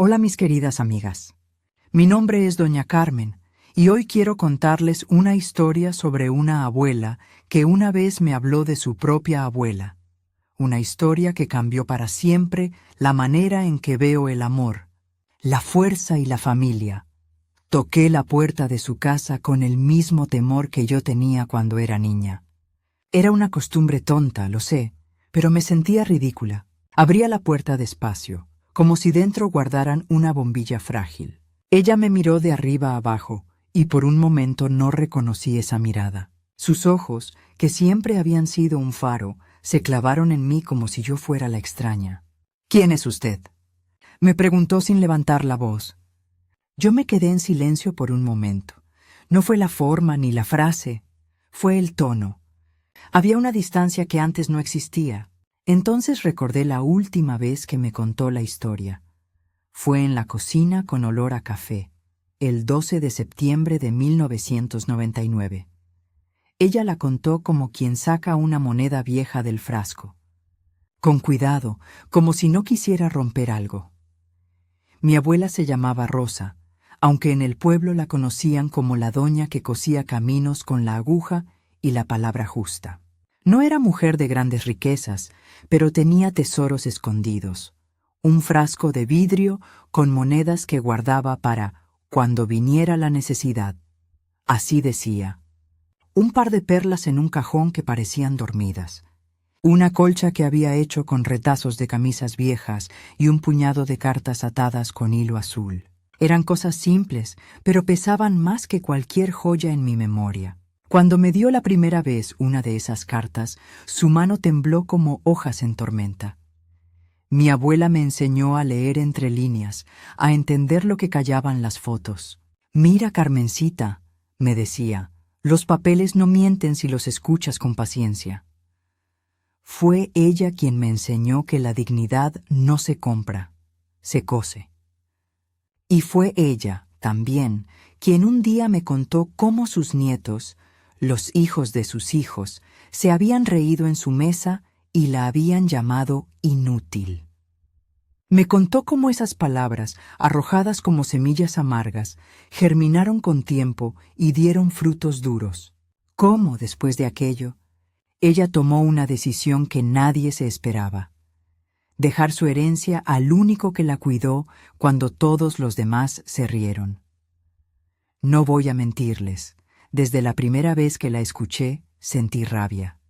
Hola mis queridas amigas. Mi nombre es Doña Carmen y hoy quiero contarles una historia sobre una abuela que una vez me habló de su propia abuela. Una historia que cambió para siempre la manera en que veo el amor, la fuerza y la familia. Toqué la puerta de su casa con el mismo temor que yo tenía cuando era niña. Era una costumbre tonta, lo sé, pero me sentía ridícula. Abría la puerta despacio, como si dentro guardaran una bombilla frágil. Ella me miró de arriba a abajo, y por un momento no reconocí esa mirada. Sus ojos, que siempre habían sido un faro, se clavaron en mí como si yo fuera la extraña. «¿Quién es usted?», me preguntó sin levantar la voz. Yo me quedé en silencio por un momento. No fue la forma ni la frase, fue el tono. Había una distancia que antes no existía. Entonces recordé la última vez que me contó la historia. Fue en la cocina con olor a café, el 12 de septiembre de 1999. Ella la contó como quien saca una moneda vieja del frasco. Con cuidado, como si no quisiera romper algo. Mi abuela se llamaba Rosa, aunque en el pueblo la conocían como la doña que cosía caminos con la aguja y la palabra justa. No era mujer de grandes riquezas, pero tenía tesoros escondidos. Un frasco de vidrio con monedas que guardaba para cuando viniera la necesidad. Así decía. Un par de perlas en un cajón que parecían dormidas. Una colcha que había hecho con retazos de camisas viejas y un puñado de cartas atadas con hilo azul. Eran cosas simples, pero pesaban más que cualquier joya en mi memoria. Cuando me dio la primera vez una de esas cartas, su mano tembló como hojas en tormenta. Mi abuela me enseñó a leer entre líneas, a entender lo que callaban las fotos. «Mira, Carmencita», me decía, «los papeles no mienten si los escuchas con paciencia». Fue ella quien me enseñó que la dignidad no se compra, se cose. Y fue ella, también, quien un día me contó cómo sus nietos, los hijos de sus hijos, se habían reído en su mesa y la habían llamado inútil. Me contó cómo esas palabras, arrojadas como semillas amargas, germinaron con tiempo y dieron frutos duros. Cómo, después de aquello, ella tomó una decisión que nadie se esperaba. Dejar su herencia al único que la cuidó cuando todos los demás se rieron. No voy a mentirles. Desde la primera vez que la escuché, sentí rabia.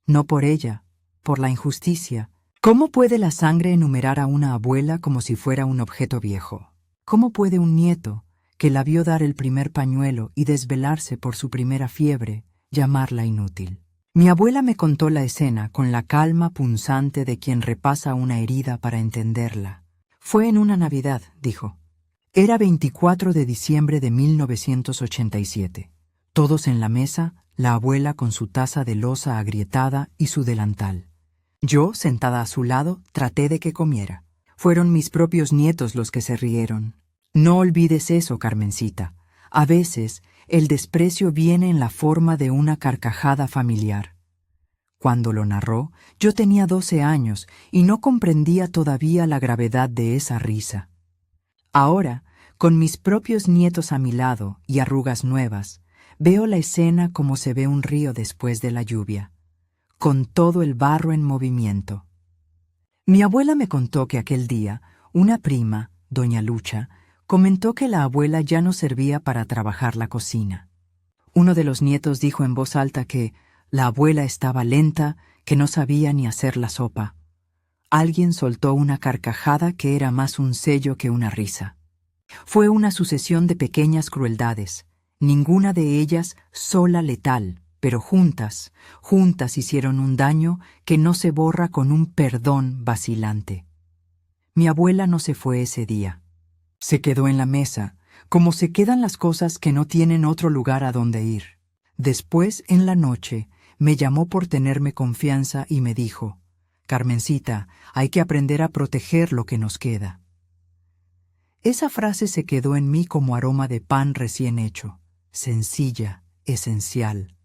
No por ella, por la injusticia. ¿Cómo puede la sangre enumerar a una abuela como si fuera un objeto viejo? ¿Cómo puede un nieto, que la vio dar el primer pañuelo y desvelarse por su primera fiebre, llamarla inútil? Mi abuela me contó la escena con la calma punzante de quien repasa una herida para entenderla. Fue en una Navidad, dijo. Era 24 de diciembre de 1987. Todos en la mesa, la abuela con su taza de loza agrietada y su delantal. Yo, sentada a su lado, traté de que comiera. Fueron mis propios nietos los que se rieron. No olvides eso, Carmencita. A veces, el desprecio viene en la forma de una carcajada familiar. Cuando lo narró, yo tenía 12 años y no comprendía todavía la gravedad de esa risa. Ahora, con mis propios nietos a mi lado y arrugas nuevas, veo la escena como se ve un río después de la lluvia, con todo el barro en movimiento. Mi abuela me contó que aquel día, una prima, doña Lucha, comentó que la abuela ya no servía para trabajar la cocina. Uno de los nietos dijo en voz alta que la abuela estaba lenta, que no sabía ni hacer la sopa. Alguien soltó una carcajada que era más un sello que una risa. Fue una sucesión de pequeñas crueldades, ninguna de ellas sola letal, pero juntas hicieron un daño que no se borra con un perdón vacilante. Mi abuela no se fue ese día. Se quedó en la mesa, como se quedan las cosas que no tienen otro lugar a donde ir. Después, en la noche, me llamó por tenerme confianza y me dijo, «Carmencita, hay que aprender a proteger lo que nos queda». Esa frase se quedó en mí como aroma de pan recién hecho, sencilla, esencial.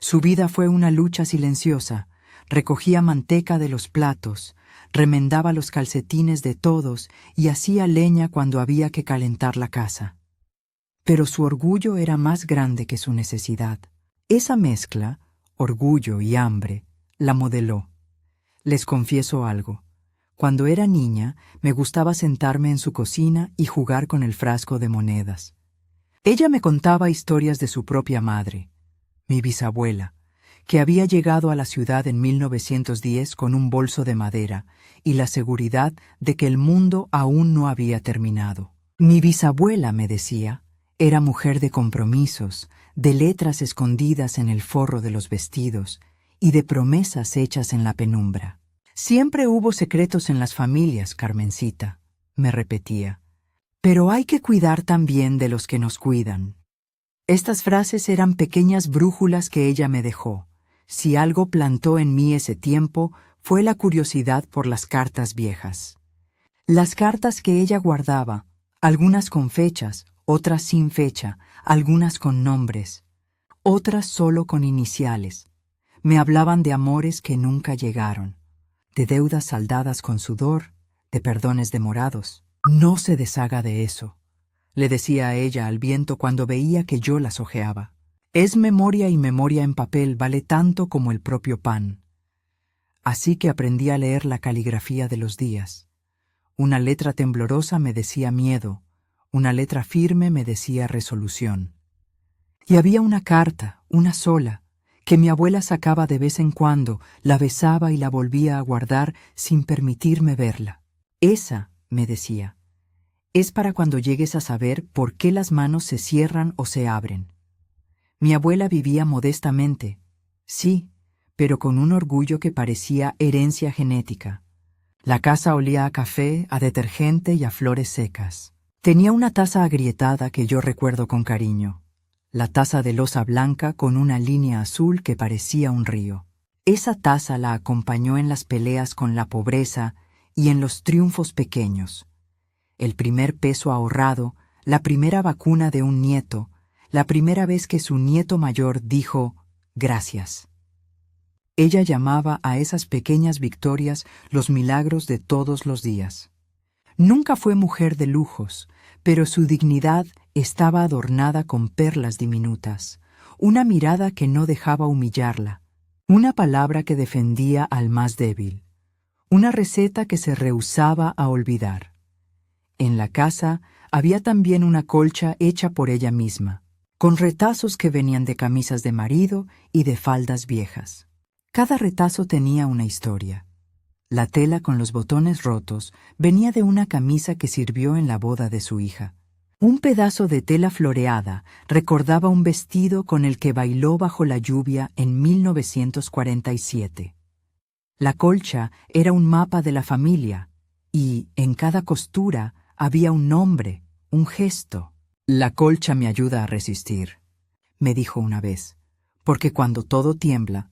Su vida fue una lucha silenciosa. Recogía manteca de los platos, remendaba los calcetines de todos y hacía leña cuando había que calentar la casa. Pero su orgullo era más grande que su necesidad. Esa mezcla, orgullo y hambre, la modeló. Les confieso algo. Cuando era niña, me gustaba sentarme en su cocina y jugar con el frasco de monedas. Ella me contaba historias de su propia madre, mi bisabuela, que había llegado a la ciudad en 1910 con un bolso de madera y la seguridad de que el mundo aún no había terminado. Mi bisabuela, me decía, era mujer de compromisos, de letras escondidas en el forro de los vestidos y de promesas hechas en la penumbra. Siempre hubo secretos en las familias, Carmencita, me repetía. Pero hay que cuidar también de los que nos cuidan. Estas frases eran pequeñas brújulas que ella me dejó. Si algo plantó en mí ese tiempo, fue la curiosidad por las cartas viejas. Las cartas que ella guardaba, algunas con fechas, otras sin fecha, algunas con nombres, otras solo con iniciales. Me hablaban de amores que nunca llegaron, de deudas saldadas con sudor, de perdones demorados. No se deshaga de eso, le decía a ella al viento cuando veía que yo las hojeaba. Es memoria y memoria en papel vale tanto como el propio pan. Así que aprendí a leer la caligrafía de los días. Una letra temblorosa me decía miedo, una letra firme me decía resolución. Y había una carta, una sola, que mi abuela sacaba de vez en cuando, la besaba y la volvía a guardar sin permitirme verla. Esa, me decía, es para cuando llegues a saber por qué las manos se cierran o se abren. Mi abuela vivía modestamente, sí, pero con un orgullo que parecía herencia genética. La casa olía a café, a detergente y a flores secas. Tenía una taza agrietada que yo recuerdo con cariño, la taza de loza blanca con una línea azul que parecía un río. Esa taza la acompañó en las peleas con la pobreza y en los triunfos pequeños. El primer peso ahorrado, la primera vacuna de un nieto, la primera vez que su nieto mayor dijo «gracias». Ella llamaba a esas pequeñas victorias los milagros de todos los días. Nunca fue mujer de lujos, pero su dignidad estaba adornada con perlas diminutas, una mirada que no dejaba humillarla, una palabra que defendía al más débil, una receta que se rehusaba a olvidar. En la casa había también una colcha hecha por ella misma, con retazos que venían de camisas de marido y de faldas viejas. Cada retazo tenía una historia. La tela con los botones rotos venía de una camisa que sirvió en la boda de su hija. Un pedazo de tela floreada recordaba un vestido con el que bailó bajo la lluvia en 1947. La colcha era un mapa de la familia y, en cada costura, había un nombre, un gesto. «La colcha me ayuda a resistir», me dijo una vez, «porque cuando todo tiembla,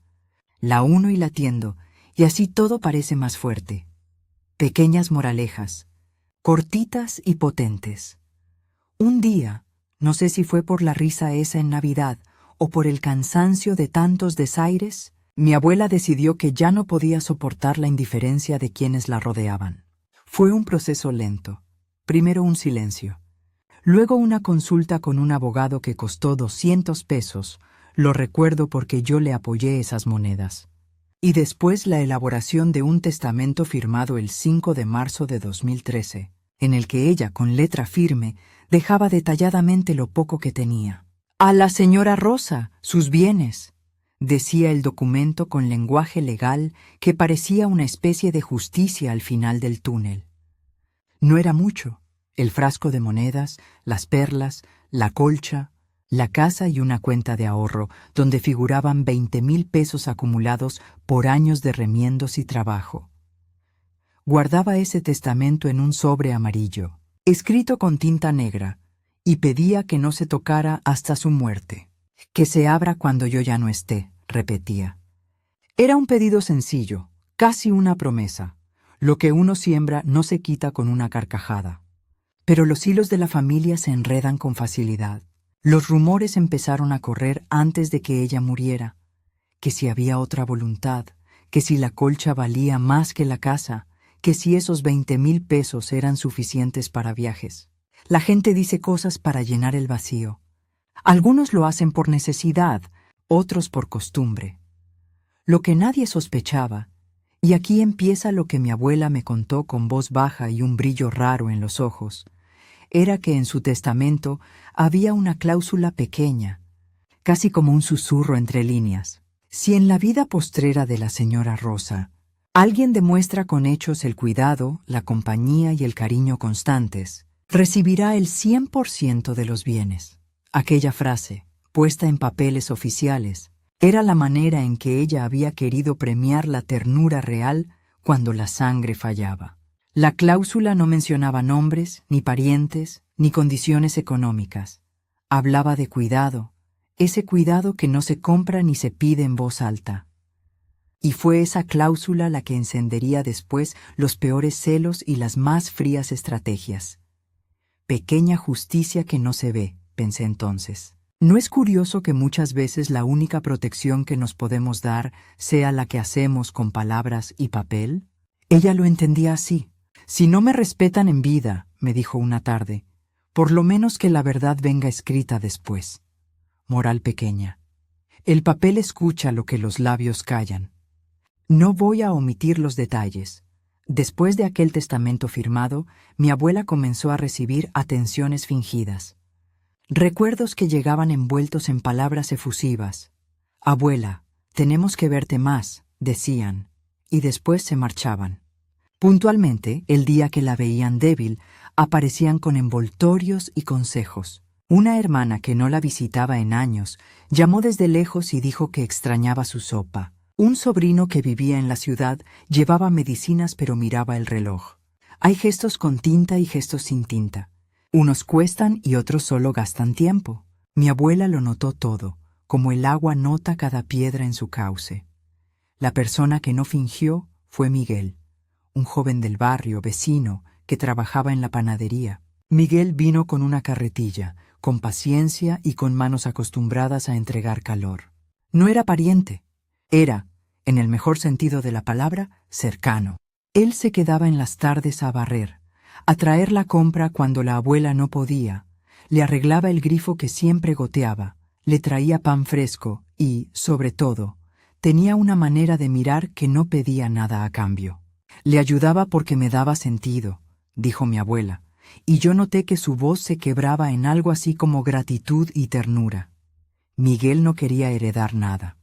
la uno y la tiendo, y así todo parece más fuerte». Pequeñas moralejas, cortitas y potentes. Un día, no sé si fue por la risa esa en Navidad o por el cansancio de tantos desaires, mi abuela decidió que ya no podía soportar la indiferencia de quienes la rodeaban. Fue un proceso lento. Primero un silencio. Luego una consulta con un abogado que costó 200 pesos, lo recuerdo porque yo le apoyé esas monedas. Y después la elaboración de un testamento firmado el 5 de marzo de 2013, en el que ella, con letra firme, dejaba detalladamente lo poco que tenía. «A la señora Rosa, sus bienes», decía el documento con lenguaje legal que parecía una especie de justicia al final del túnel. No era mucho. El frasco de monedas, las perlas, la colcha, la casa y una cuenta de ahorro donde figuraban 20,000 pesos acumulados por años de remiendos y trabajo. Guardaba ese testamento en un sobre amarillo, escrito con tinta negra, y pedía que no se tocara hasta su muerte. «Que se abra cuando yo ya no esté», repetía. Era un pedido sencillo, casi una promesa. Lo que uno siembra no se quita con una carcajada. Pero los hilos de la familia se enredan con facilidad. Los rumores empezaron a correr antes de que ella muriera, que si había otra voluntad, que si la colcha valía más que la casa, que si esos 20,000 pesos eran suficientes para viajes. La gente dice cosas para llenar el vacío. Algunos lo hacen por necesidad, otros por costumbre. Lo que nadie sospechaba, y aquí empieza lo que mi abuela me contó con voz baja y un brillo raro en los ojos, era que en su testamento había una cláusula pequeña, casi como un susurro entre líneas. Si en la vida postrera de la señora Rosa alguien demuestra con hechos el cuidado, la compañía y el cariño constantes, recibirá el 100% de los bienes. Aquella frase, puesta en papeles oficiales, era la manera en que ella había querido premiar la ternura real cuando la sangre fallaba. La cláusula no mencionaba nombres, ni parientes, ni condiciones económicas. Hablaba de cuidado, ese cuidado que no se compra ni se pide en voz alta. Y fue esa cláusula la que encendería después los peores celos y las más frías estrategias. Pequeña justicia que no se ve, pensé entonces. ¿No es curioso que muchas veces la única protección que nos podemos dar sea la que hacemos con palabras y papel? Ella lo entendía así. Si no me respetan en vida, me dijo una tarde, por lo menos que la verdad venga escrita después. Moral pequeña. El papel escucha lo que los labios callan. No voy a omitir los detalles. Después de aquel testamento firmado, mi abuela comenzó a recibir atenciones fingidas. Recuerdos que llegaban envueltos en palabras efusivas. «Abuela, tenemos que verte más», decían, y después se marchaban. Puntualmente, el día que la veían débil, aparecían con envoltorios y consejos. Una hermana que no la visitaba en años llamó desde lejos y dijo que extrañaba su sopa. Un sobrino que vivía en la ciudad llevaba medicinas pero miraba el reloj. Hay gestos con tinta y gestos sin tinta. Unos cuestan y otros solo gastan tiempo. Mi abuela lo notó todo, como el agua nota cada piedra en su cauce. La persona que no fingió fue Miguel, un joven del barrio, vecino, que trabajaba en la panadería. Miguel vino con una carretilla, con paciencia y con manos acostumbradas a entregar calor. No era pariente, era, en el mejor sentido de la palabra, cercano. Él se quedaba en las tardes a barrer, a traer la compra cuando la abuela no podía, le arreglaba el grifo que siempre goteaba, le traía pan fresco y, sobre todo, tenía una manera de mirar que no pedía nada a cambio. Le ayudaba porque me daba sentido, dijo mi abuela, y yo noté que su voz se quebraba en algo así como gratitud y ternura. Miguel no quería heredar nada.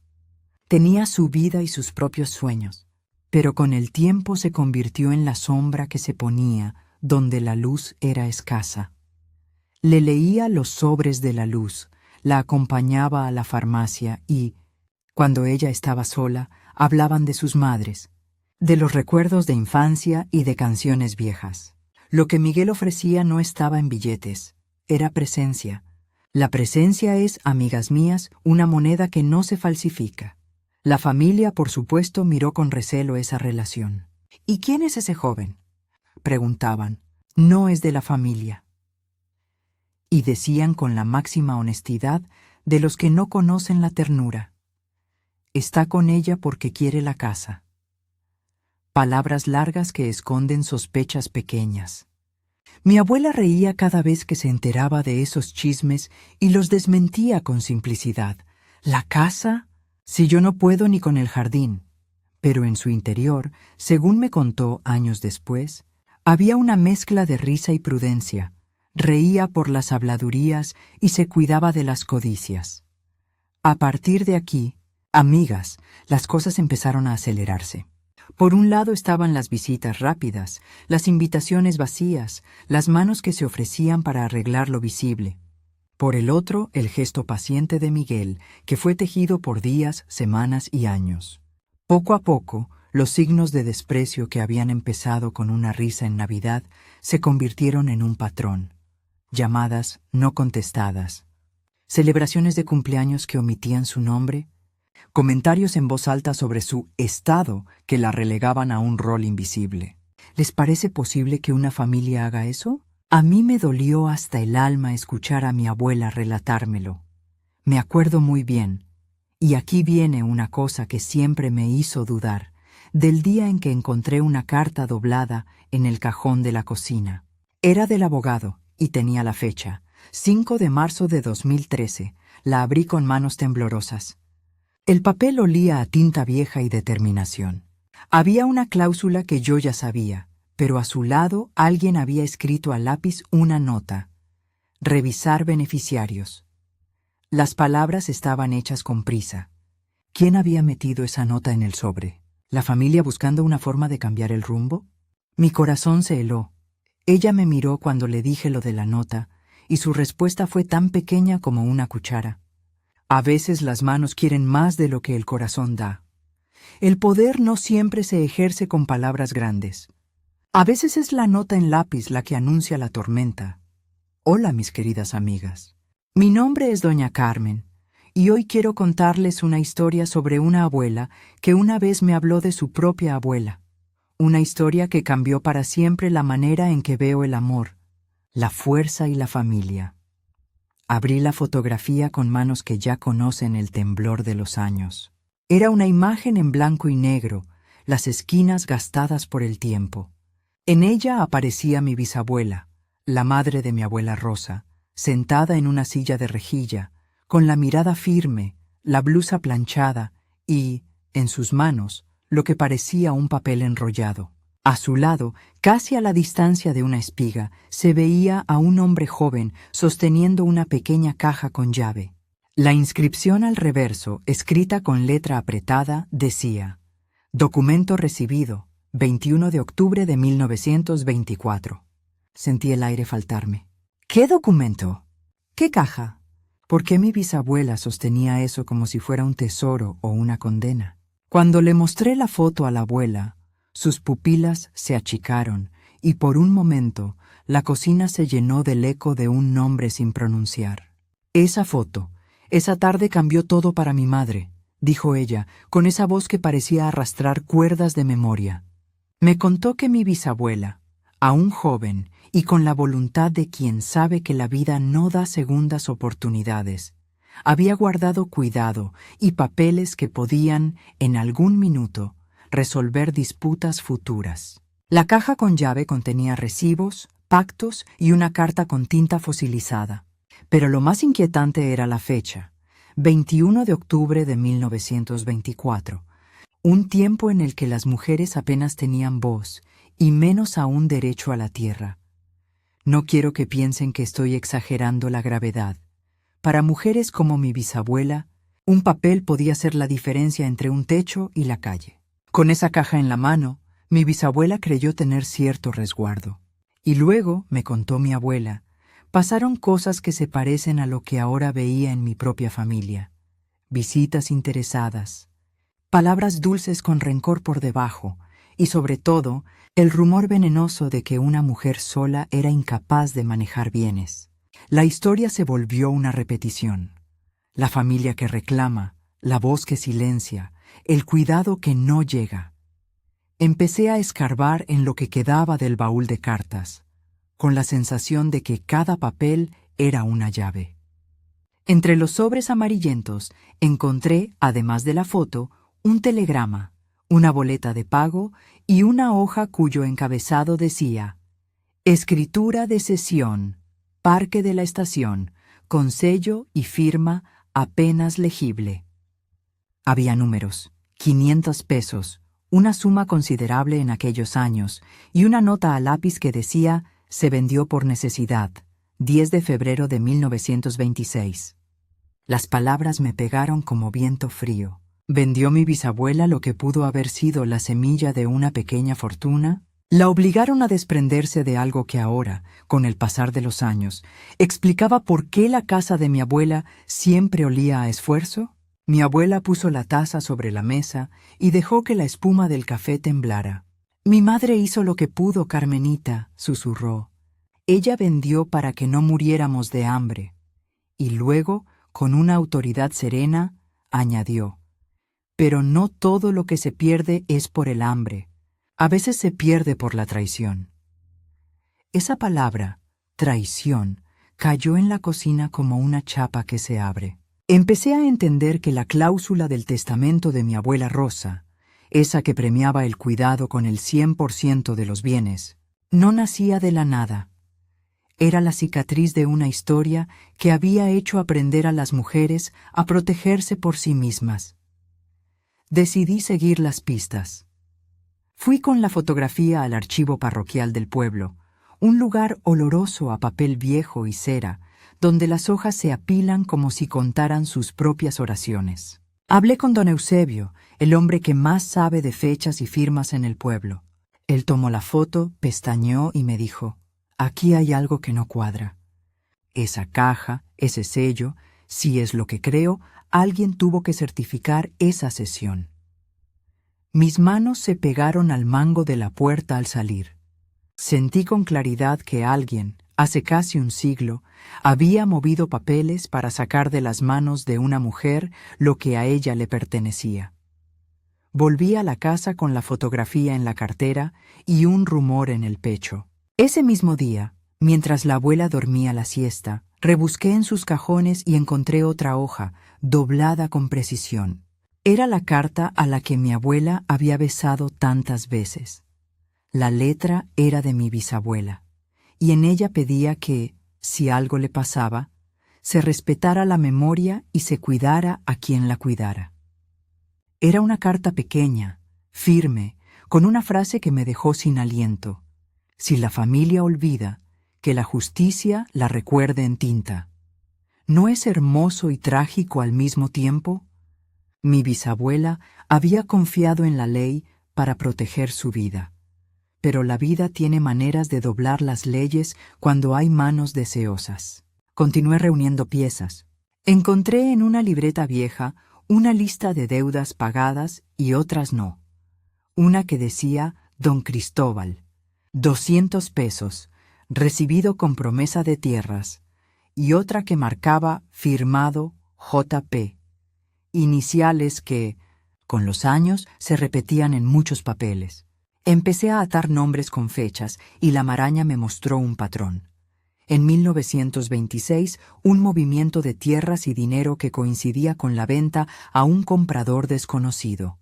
Tenía su vida y sus propios sueños, pero con el tiempo se convirtió en la sombra que se ponía donde la luz era escasa. Le leía los sobres de la luz, la acompañaba a la farmacia y, cuando ella estaba sola, hablaban de sus madres, de los recuerdos de infancia y de canciones viejas. Lo que Miguel ofrecía no estaba en billetes, era presencia. La presencia es, amigas mías, una moneda que no se falsifica. La familia, por supuesto, miró con recelo esa relación. ¿Y quién es ese joven?, preguntaban. No es de la familia. Y decían con la máxima honestidad de los que no conocen la ternura. Está con ella porque quiere la casa. Palabras largas que esconden sospechas pequeñas. Mi abuela reía cada vez que se enteraba de esos chismes y los desmentía con simplicidad. ¿La casa? Si yo no puedo ni con el jardín. Pero en su interior, según me contó años después, había una mezcla de risa y prudencia. Reía por las habladurías y se cuidaba de las codicias. A partir de aquí, amigas, las cosas empezaron a acelerarse. Por un lado estaban las visitas rápidas, las invitaciones vacías, las manos que se ofrecían para arreglar lo visible. Por el otro, el gesto paciente de Miguel, que fue tejido por días, semanas y años. Poco a poco, los signos de desprecio que habían empezado con una risa en Navidad se convirtieron en un patrón. Llamadas no contestadas, celebraciones de cumpleaños que omitían su nombre, comentarios en voz alta sobre su estado que la relegaban a un rol invisible. ¿Les parece posible que una familia haga eso? A mí me dolió hasta el alma escuchar a mi abuela relatármelo. Me acuerdo muy bien, y aquí viene una cosa que siempre me hizo dudar. del día en que encontré una carta doblada en el cajón de la cocina. Era del abogado y tenía la fecha, 5 de marzo de 2013. La abrí con manos temblorosas. El papel olía a tinta vieja y determinación. Había una cláusula que yo ya sabía, pero a su lado alguien había escrito a lápiz una nota. Revisar beneficiarios. Las palabras estaban hechas con prisa. ¿Quién había metido esa nota en el sobre? ¿La familia buscando una forma de cambiar el rumbo? Mi corazón se heló. Ella me miró cuando le dije lo de la nota, y su respuesta fue tan pequeña como una cuchara. A veces las manos quieren más de lo que el corazón da. El poder no siempre se ejerce con palabras grandes. A veces es la nota en lápiz la que anuncia la tormenta. Hola, mis queridas amigas. Mi nombre es Doña Carmen, y hoy quiero contarles una historia sobre una abuela que una vez me habló de su propia abuela. Una historia que cambió para siempre la manera en que veo el amor, la fuerza y la familia. Abrí la fotografía con manos que ya conocen el temblor de los años. Era una imagen en blanco y negro, las esquinas gastadas por el tiempo. En ella aparecía mi bisabuela, la madre de mi abuela Rosa, sentada en una silla de rejilla, con la mirada firme, la blusa planchada y, en sus manos, lo que parecía un papel enrollado. A su lado, casi a la distancia de una espiga, se veía a un hombre joven sosteniendo una pequeña caja con llave. La inscripción al reverso, escrita con letra apretada, decía: Documento recibido, 21 de octubre de 1924. Sentí el aire faltarme. ¿Qué documento? ¿Qué caja? ¿Por qué mi bisabuela sostenía eso como si fuera un tesoro o una condena? Cuando le mostré la foto a la abuela, sus pupilas se achicaron y por un momento la cocina se llenó del eco de un nombre sin pronunciar. Esa foto, esa tarde cambió todo para mi madre, dijo ella, con esa voz que parecía arrastrar cuerdas de memoria. Me contó que mi bisabuela, aún joven y con la voluntad de quien sabe que la vida no da segundas oportunidades, había guardado cuidado y papeles que podían, en algún minuto, resolver disputas futuras. La caja con llave contenía recibos, pactos y una carta con tinta fosilizada. Pero lo más inquietante era la fecha, 21 de octubre de 1924, un tiempo en el que las mujeres apenas tenían voz y menos aún derecho a la tierra. No quiero que piensen que estoy exagerando la gravedad. Para mujeres como mi bisabuela, un papel podía ser la diferencia entre un techo y la calle. Con esa caja en la mano, mi bisabuela creyó tener cierto resguardo. Y luego, me contó mi abuela, pasaron cosas que se parecen a lo que ahora veía en mi propia familia. Visitas interesadas, palabras dulces con rencor por debajo, y sobre todo, el rumor venenoso de que una mujer sola era incapaz de manejar bienes. La historia se volvió una repetición. La familia que reclama, la voz que silencia, el cuidado que no llega. Empecé a escarbar en lo que quedaba del baúl de cartas, con la sensación de que cada papel era una llave. Entre los sobres amarillentos encontré, además de la foto, un telegrama, una boleta de pago y una hoja cuyo encabezado decía: Escritura de cesión, Parque de la Estación, con sello y firma apenas legible. Había números, 500 pesos, una suma considerable en aquellos años, y una nota a lápiz que decía: se vendió por necesidad, 10 de febrero de 1926. Las palabras me pegaron como viento frío. ¿Vendió mi bisabuela lo que pudo haber sido la semilla de una pequeña fortuna? ¿La obligaron a desprenderse de algo que ahora, con el pasar de los años, explicaba por qué la casa de mi abuela siempre olía a esfuerzo? Mi abuela puso la taza sobre la mesa y dejó que la espuma del café temblara. Mi madre hizo lo que pudo, Carmenita, susurró. Ella vendió para que no muriéramos de hambre. Y luego, con una autoridad serena, añadió: pero no todo lo que se pierde es por el hambre. A veces se pierde por la traición. Esa palabra, traición, cayó en la cocina como una chapa que se abre. Empecé a entender que la cláusula del testamento de mi abuela Rosa, esa que premiaba el cuidado con el 100% de los bienes, no nacía de la nada. Era la cicatriz de una historia que había hecho aprender a las mujeres a protegerse por sí mismas. Decidí seguir las pistas. Fui con la fotografía al archivo parroquial del pueblo, un lugar oloroso a papel viejo y cera, donde las hojas se apilan como si contaran sus propias oraciones. Hablé con don Eusebio, el hombre que más sabe de fechas y firmas en el pueblo. Él tomó la foto, pestañeó y me dijo: «Aquí hay algo que no cuadra. Esa caja, ese sello, si es lo que creo, alguien tuvo que certificar esa sesión». Mis manos se pegaron al mango de la puerta al salir. Sentí con claridad que alguien, hace casi un siglo, había movido papeles para sacar de las manos de una mujer lo que a ella le pertenecía. Volví a la casa con la fotografía en la cartera y un rumor en el pecho. Ese mismo día, mientras la abuela dormía la siesta, rebusqué en sus cajones y encontré otra hoja, doblada con precisión. Era la carta a la que mi abuela había besado tantas veces. La letra era de mi bisabuela, y en ella pedía que, si algo le pasaba, se respetara la memoria y se cuidara a quien la cuidara. Era una carta pequeña, firme, con una frase que me dejó sin aliento: «Si la familia olvida, que la justicia la recuerde en tinta». ¿No es hermoso y trágico al mismo tiempo? Mi bisabuela había confiado en la ley para proteger su vida. Pero la vida tiene maneras de doblar las leyes cuando hay manos deseosas. Continué reuniendo piezas. Encontré en una libreta vieja una lista de deudas pagadas y otras no. Una que decía Don Cristóbal, 200 pesos, recibido con promesa de tierras, y otra que marcaba firmado J.P., iniciales que, con los años, se repetían en muchos papeles. Empecé a atar nombres con fechas y la maraña me mostró un patrón. En 1926, un movimiento de tierras y dinero que coincidía con la venta a un comprador desconocido.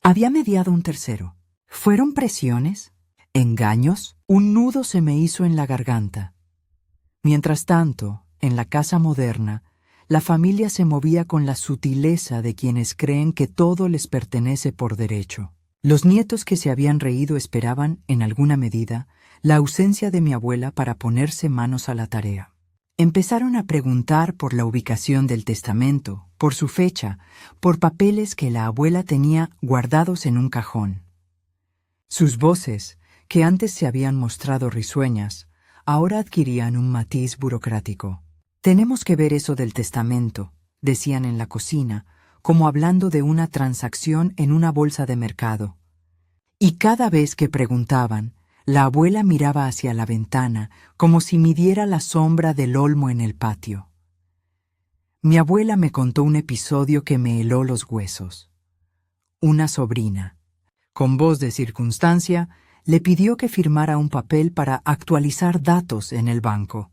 Había mediado un tercero. ¿Fueron presiones? ¿Engaños? Un nudo se me hizo en la garganta. Mientras tanto, en la casa moderna, la familia se movía con la sutileza de quienes creen que todo les pertenece por derecho. Los nietos que se habían reído esperaban, en alguna medida, la ausencia de mi abuela para ponerse manos a la tarea. Empezaron a preguntar por la ubicación del testamento, por su fecha, por papeles que la abuela tenía guardados en un cajón. Sus voces, que antes se habían mostrado risueñas, ahora adquirían un matiz burocrático. «Tenemos que ver eso del testamento», decían en la cocina, como hablando de una transacción en una bolsa de mercado. Y cada vez que preguntaban, la abuela miraba hacia la ventana como si midiera la sombra del olmo en el patio. Mi abuela me contó un episodio que me heló los huesos. Una sobrina, con voz de circunstancia, le pidió que firmara un papel para actualizar datos en el banco.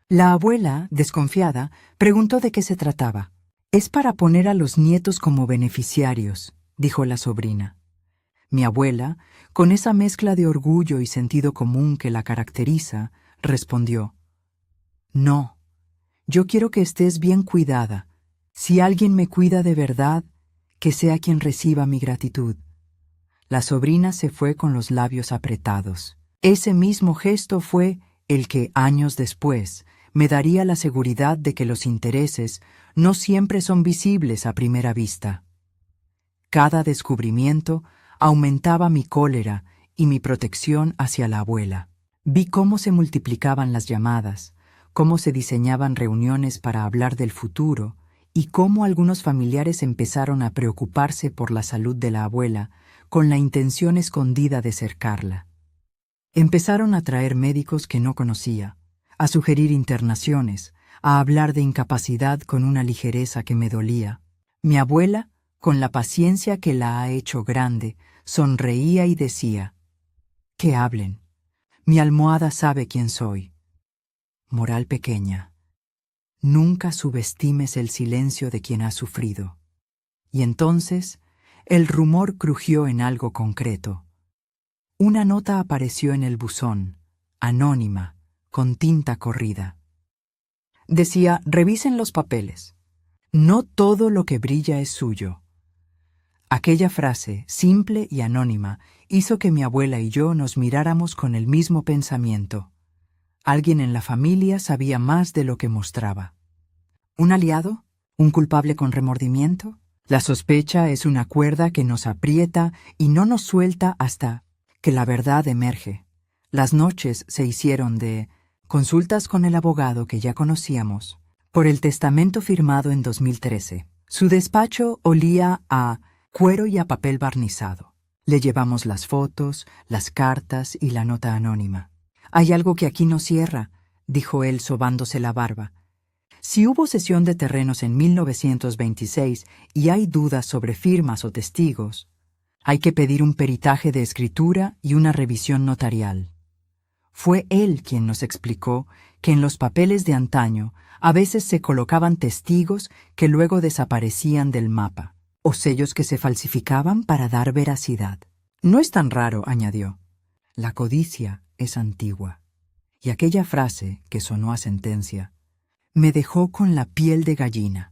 La abuela, desconfiada, preguntó de qué se trataba. «Es para poner a los nietos como beneficiarios», dijo la sobrina. Mi abuela, con esa mezcla de orgullo y sentido común que la caracteriza, respondió: «No, yo quiero que estés bien cuidada. Si alguien me cuida de verdad, que sea quien reciba mi gratitud». La sobrina se fue con los labios apretados. Ese mismo gesto fue el que, años después, me daría la seguridad de que los intereses no siempre son visibles a primera vista. Cada descubrimiento aumentaba mi cólera y mi protección hacia la abuela. Vi cómo se multiplicaban las llamadas, cómo se diseñaban reuniones para hablar del futuro y cómo algunos familiares empezaron a preocuparse por la salud de la abuela con la intención escondida de cercarla. Empezaron a traer médicos que no conocía, a sugerir internaciones, a hablar de incapacidad con una ligereza que me dolía. Mi abuela, con la paciencia que la ha hecho grande, sonreía y decía: «Que hablen. Mi almohada sabe quién soy». Moral pequeña: nunca subestimes el silencio de quien ha sufrido. Y entonces, El rumor crujió en algo concreto. Una nota apareció en el buzón, anónima, con tinta corrida. Decía: revisen los papeles. No todo lo que brilla es suyo. Aquella frase, simple y anónima, hizo que mi abuela y yo nos miráramos con el mismo pensamiento. Alguien en la familia sabía más de lo que mostraba. ¿Un aliado? ¿Un culpable con remordimiento? La sospecha es una cuerda que nos aprieta y no nos suelta hasta que la verdad emerge. Las noches se hicieron de consultas con el abogado que ya conocíamos por el testamento firmado en 2013. Su despacho olía a cuero y a papel barnizado. Le llevamos las fotos, las cartas y la nota anónima. «Hay algo que aquí no cierra», dijo él sobándose la barba. «Si hubo cesión de terrenos en 1926 y hay dudas sobre firmas o testigos, hay que pedir un peritaje de escritura y una revisión notarial». Fue él quien nos explicó que en los papeles de antaño a veces se colocaban testigos que luego desaparecían del mapa, o sellos que se falsificaban para dar veracidad. «No es tan raro», añadió. «La codicia es antigua». Y aquella frase, que sonó a sentencia, me dejó con la piel de gallina.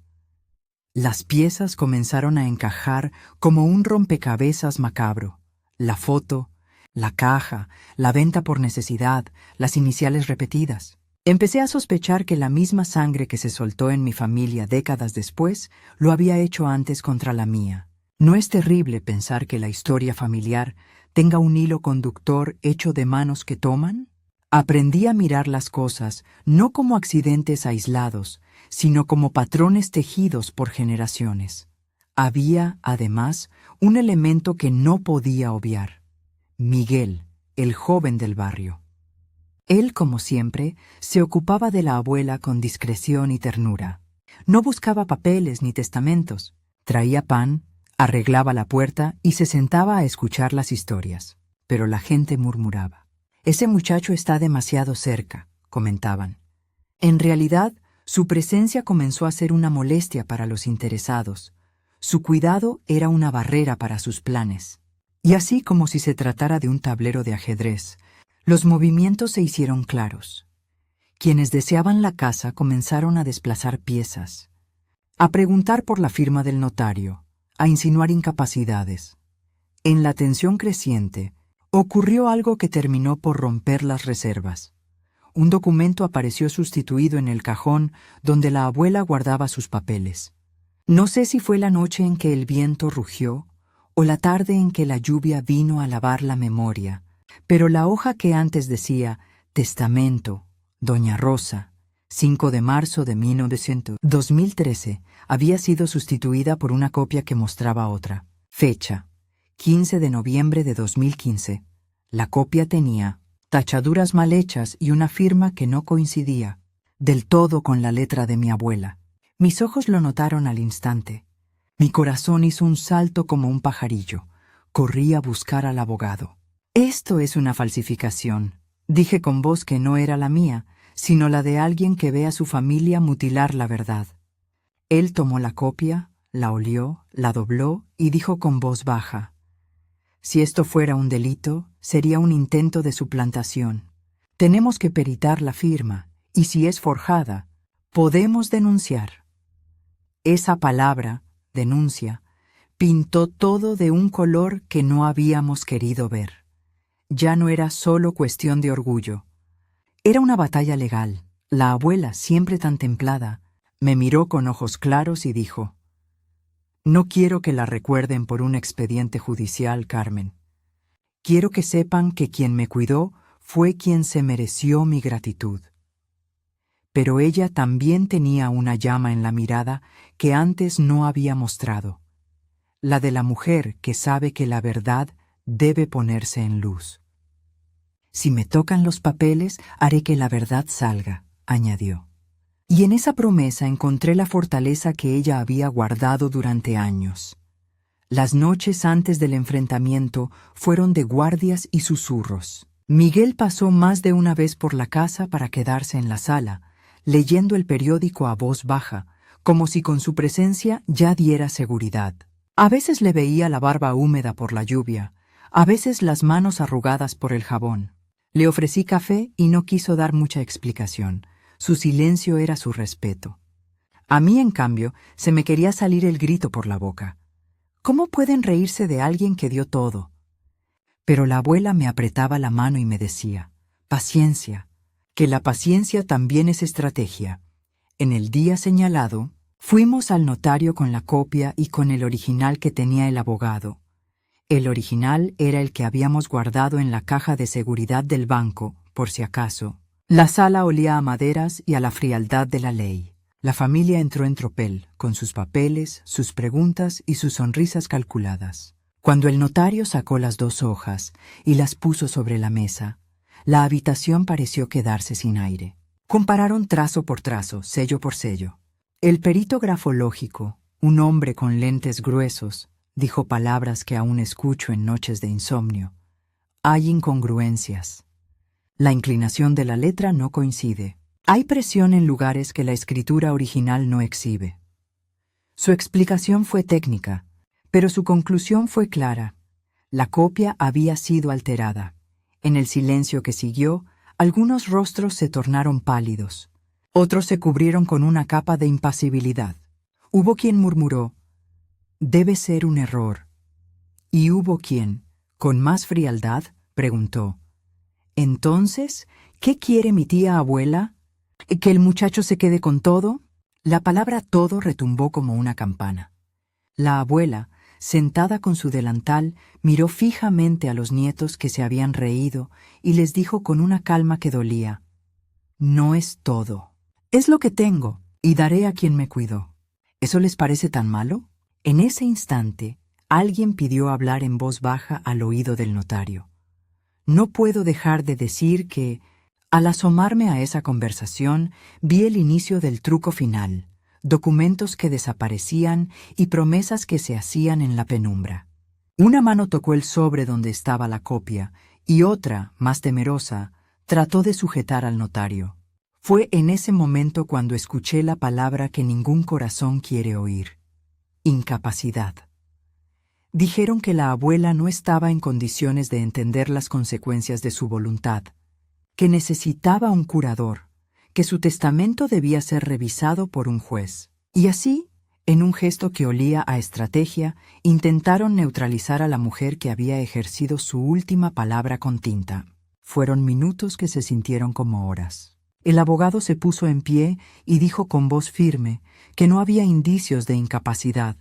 Las piezas comenzaron a encajar como un rompecabezas macabro. La foto, la caja, la venta por necesidad, las iniciales repetidas. Empecé a sospechar que la misma sangre que se soltó en mi familia décadas después lo había hecho antes contra la mía. ¿No es terrible pensar que la historia familiar tenga un hilo conductor hecho de manos que toman? Aprendí a mirar las cosas no como accidentes aislados, sino como patrones tejidos por generaciones. Había, además, un elemento que no podía obviar: Miguel, el joven del barrio. Él, como siempre, se ocupaba de la abuela con discreción y ternura. No buscaba papeles ni testamentos. Traía pan, arreglaba la puerta y se sentaba a escuchar las historias. Pero la gente murmuraba. «Ese muchacho está demasiado cerca», comentaban. En realidad, su presencia comenzó a ser una molestia para los interesados. Su cuidado era una barrera para sus planes. Y así, como si se tratara de un tablero de ajedrez, los movimientos se hicieron claros. Quienes deseaban la casa comenzaron a desplazar piezas, a preguntar por la firma del notario, a insinuar incapacidades. En la tensión creciente, ocurrió algo que terminó por romper las reservas. Un documento apareció sustituido en el cajón donde la abuela guardaba sus papeles. No sé si fue la noche en que el viento rugió o la tarde en que la lluvia vino a lavar la memoria, pero la hoja que antes decía «Testamento, Doña Rosa, 5 de marzo de 2013, había sido sustituida por una copia que mostraba otra. Fecha: 15 de noviembre de 2015. La copia tenía tachaduras mal hechas y una firma que no coincidía del todo con la letra de mi abuela. Mis ojos lo notaron al instante. Mi corazón hizo un salto como un pajarillo. Corrí a buscar al abogado. «Esto es una falsificación», dije con voz que no era la mía, sino la de alguien que ve a su familia mutilar la verdad. Él tomó la copia, la olió, la dobló y dijo con voz baja: «Si esto fuera un delito, sería un intento de suplantación. Tenemos que peritar la firma, y si es forjada, podemos denunciar». Esa palabra, denuncia, pintó todo de un color que no habíamos querido ver. Ya no era solo cuestión de orgullo. Era una batalla legal. La abuela, siempre tan templada, me miró con ojos claros y dijo: «No quiero que la recuerden por un expediente judicial, Carmen. Quiero que sepan que quien me cuidó fue quien se mereció mi gratitud». Pero ella también tenía una llama en la mirada que antes no había mostrado, la de la mujer que sabe que la verdad debe ponerse en luz. «Si me tocan los papeles, haré que la verdad salga», añadió. Y en esa promesa encontré la fortaleza que ella había guardado durante años. Las noches antes del enfrentamiento fueron de guardias y susurros. Miguel pasó más de una vez por la casa para quedarse en la sala, leyendo el periódico a voz baja, como si con su presencia ya diera seguridad. A veces le veía la barba húmeda por la lluvia, a veces las manos arrugadas por el jabón. Le ofrecí café y no quiso dar mucha explicación. Su silencio era su respeto. A mí, en cambio, se me quería salir el grito por la boca. ¿Cómo pueden reírse de alguien que dio todo? Pero la abuela me apretaba la mano y me decía, paciencia, que la paciencia también es estrategia. En el día señalado, fuimos al notario con la copia y con el original que tenía el abogado. El original era el que habíamos guardado en la caja de seguridad del banco, por si acaso. La sala olía a maderas y a la frialdad de la ley. La familia entró en tropel, con sus papeles, sus preguntas y sus sonrisas calculadas. Cuando el notario sacó las 2 hojas y las puso sobre la mesa, la habitación pareció quedarse sin aire. Compararon trazo por trazo, sello por sello. El perito grafológico, un hombre con lentes gruesos, dijo palabras que aún escucho en noches de insomnio. Hay incongruencias. La inclinación de la letra no coincide. Hay presión en lugares que la escritura original no exhibe. Su explicación fue técnica, pero su conclusión fue clara. La copia había sido alterada. En el silencio que siguió, algunos rostros se tornaron pálidos. Otros se cubrieron con una capa de impasibilidad. Hubo quien murmuró, «Debe ser un error». Y hubo quien, con más frialdad, preguntó, «Entonces, ¿qué quiere mi tía abuela? ¿Que el muchacho se quede con todo?» La palabra todo retumbó como una campana. La abuela, sentada con su delantal, miró fijamente a los nietos que se habían reído y les dijo con una calma que dolía, «No es todo. Es lo que tengo, y daré a quien me cuidó». ¿Eso les parece tan malo? En ese instante, alguien pidió hablar en voz baja al oído del notario. No puedo dejar de decir que, al asomarme a esa conversación, vi el inicio del truco final, documentos que desaparecían y promesas que se hacían en la penumbra. Una mano tocó el sobre donde estaba la copia y otra, más temerosa, trató de sujetar al notario. Fue en ese momento cuando escuché la palabra que ningún corazón quiere oír: incapacidad. Dijeron que la abuela no estaba en condiciones de entender las consecuencias de su voluntad, que necesitaba un curador, que su testamento debía ser revisado por un juez. Y así, en un gesto que olía a estrategia, intentaron neutralizar a la mujer que había ejercido su última palabra con tinta. Fueron minutos que se sintieron como horas. El abogado se puso en pie y dijo con voz firme que no había indicios de incapacidad,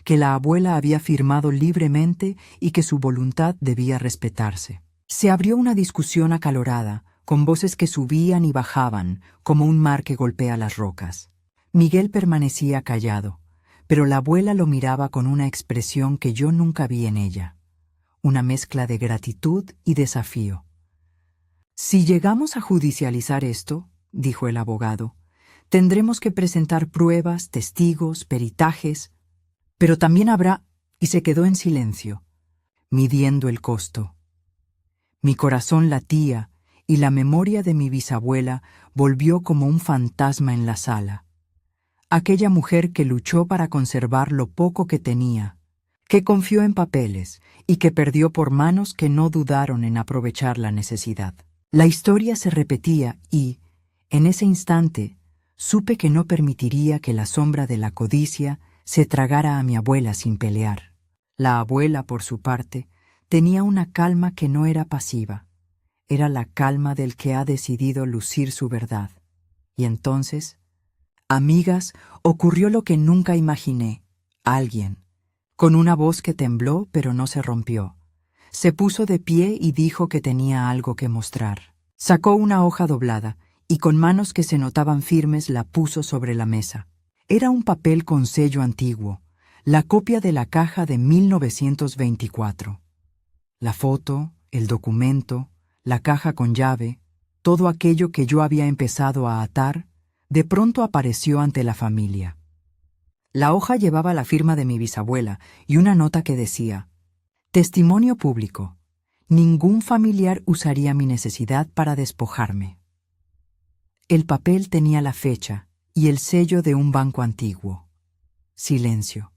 que la abuela había firmado libremente y que su voluntad debía respetarse. Se abrió una discusión acalorada, con voces que subían y bajaban, como un mar que golpea las rocas. Miguel permanecía callado, pero la abuela lo miraba con una expresión que yo nunca vi en ella, una mezcla de gratitud y desafío. «Si llegamos a judicializar esto», dijo el abogado, «tendremos que presentar pruebas, testigos, peritajes, pero también habrá...» Y se quedó en silencio, midiendo el costo. Mi corazón latía y la memoria de mi bisabuela volvió como un fantasma en la sala. Aquella mujer que luchó para conservar lo poco que tenía, que confió en papeles y que perdió por manos que no dudaron en aprovechar la necesidad. La historia se repetía y, en ese instante, supe que no permitiría que la sombra de la codicia se tragara a mi abuela sin pelear. La abuela, por su parte, tenía una calma que no era pasiva. Era la calma del que ha decidido lucir su verdad. Y entonces, amigas, ocurrió lo que nunca imaginé. Alguien, con una voz que tembló pero no se rompió, se puso de pie y dijo que tenía algo que mostrar. Sacó una hoja doblada y con manos que se notaban firmes la puso sobre la mesa. Era un papel con sello antiguo, la copia de la caja de 1924. La foto, el documento, la caja con llave, todo aquello que yo había empezado a atar, de pronto apareció ante la familia. La hoja llevaba la firma de mi bisabuela y una nota que decía: «Testimonio público. Ningún familiar usaría mi necesidad para despojarme». El papel tenía la fecha y el sello de un banco antiguo. Silencio.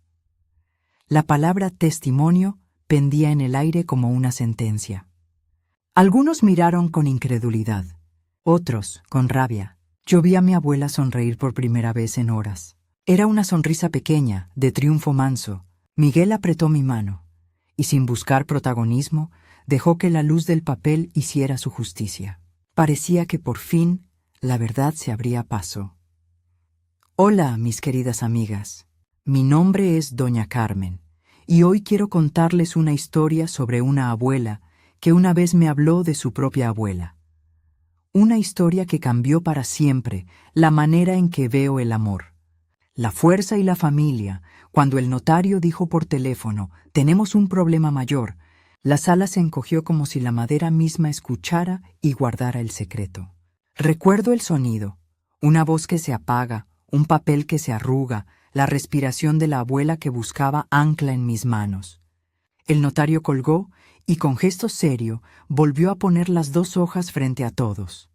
La palabra testimonio pendía en el aire como una sentencia. Algunos miraron con incredulidad, otros con rabia. Yo vi a mi abuela sonreír por primera vez en horas. Era una sonrisa pequeña, de triunfo manso. Miguel apretó mi mano, y sin buscar protagonismo, dejó que la luz del papel hiciera su justicia. Parecía que por fin la verdad se abría paso. Hola, mis queridas amigas. Mi nombre es Doña Carmen, y hoy quiero contarles una historia sobre una abuela que una vez me habló de su propia abuela. Una historia que cambió para siempre la manera en que veo el amor, la fuerza y la familia. Cuando el notario dijo por teléfono, tenemos un problema mayor, la sala se encogió como si la madera misma escuchara y guardara el secreto. Recuerdo el sonido, una voz que se apaga, un papel que se arruga, la respiración de la abuela que buscaba ancla en mis manos. El notario colgó y con gesto serio volvió a poner las 2 hojas frente a todos.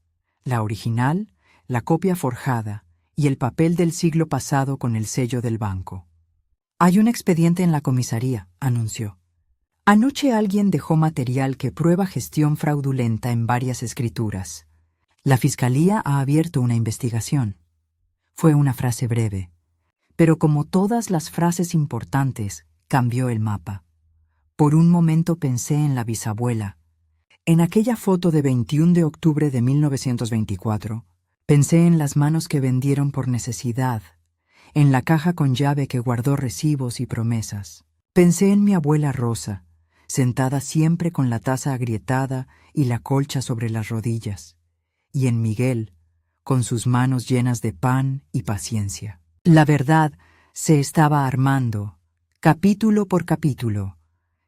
La original, la copia forjada y el papel del siglo pasado con el sello del banco. Hay un expediente en la comisaría, anunció. Anoche alguien dejó material que prueba gestión fraudulenta en varias escrituras. La fiscalía ha abierto una investigación. Fue una frase breve, pero como todas las frases importantes, cambió el mapa. Por un momento pensé en la bisabuela. En aquella foto de 21 de octubre de 1924, pensé en las manos que vendieron por necesidad, en la caja con llave que guardó recibos y promesas. Pensé en mi abuela Rosa, sentada siempre con la taza agrietada y la colcha sobre las rodillas, y en Miguel, con sus manos llenas de pan y paciencia. La verdad se estaba armando, capítulo por capítulo,